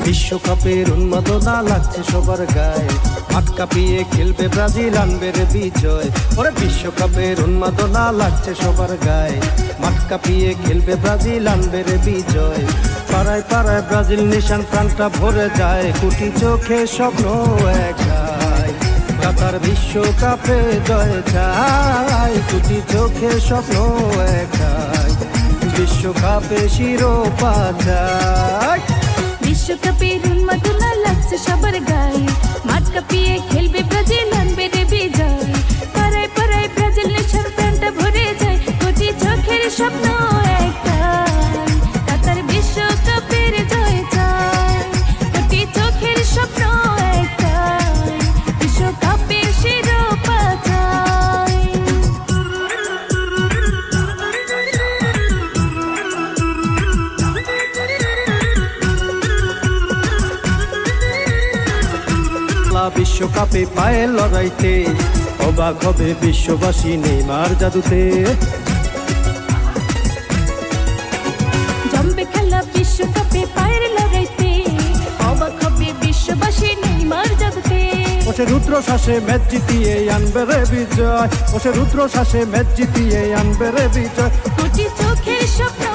বিশ্বকাপের উন্মাদনা লাগছে সবার গায়ে, মাঠ কাঁপিয়ে খেলবে ব্রাজিল, আনবে রে বিজয়। ওরে বিশ্বকাপের উন্মাদনা লাগছে সবার গায়ে, মাঠ কাঁপিয়ে খেলবে ব্রাজিল, আনবে রে বিজয়। পাড়ায় পাড়ায় ব্রাজিল নিশান, প্রাণটা ভরে যায়, কোটি চোখে স্বপ্ন একাই, কাতার বিশ্বকাপে জয় চাই, কোটি চোখে স্বপ্ন একাই, বিশ্বকাপে শিরোপা চাই। বিশ্বকাপের উন্মাদনা লাগছে সবার গায়ে, মাঠ কাঁপিয়ে খেলবে ব্রাজিল, আনবে রে বিজয়। পাড়ায় পাড়ায় ব্রাজিল নেশার প্রাণটা ভরে যায়, কোটি চোখের স্বপ্ন একটাই, কাতার বিশ্বকাপের জয় চাই, কোটি চোখের স্বপ্ন একটাই, বিশ্বকাপের শিরোপা চাই। বিশ্বকাপে পায়ের লড়াইতে অবাক হবে বিশ্ববাসী নেইমার জাদুতে। জমবে খেলা বিশ্বকাপে পায়ের লড়াইতে, অবাক হবে বিশ্ববাসী নেইমার জাদুতে। ওসে রুদ্র শ্বাসে ম্যাচ জিতিয়ে আনবে রে বিজয়, ওসে রুদ্র শ্বাসে ম্যাচ জিতিয়ে আনবে রে বিজয়, কোটি চোখের স্বপ্ন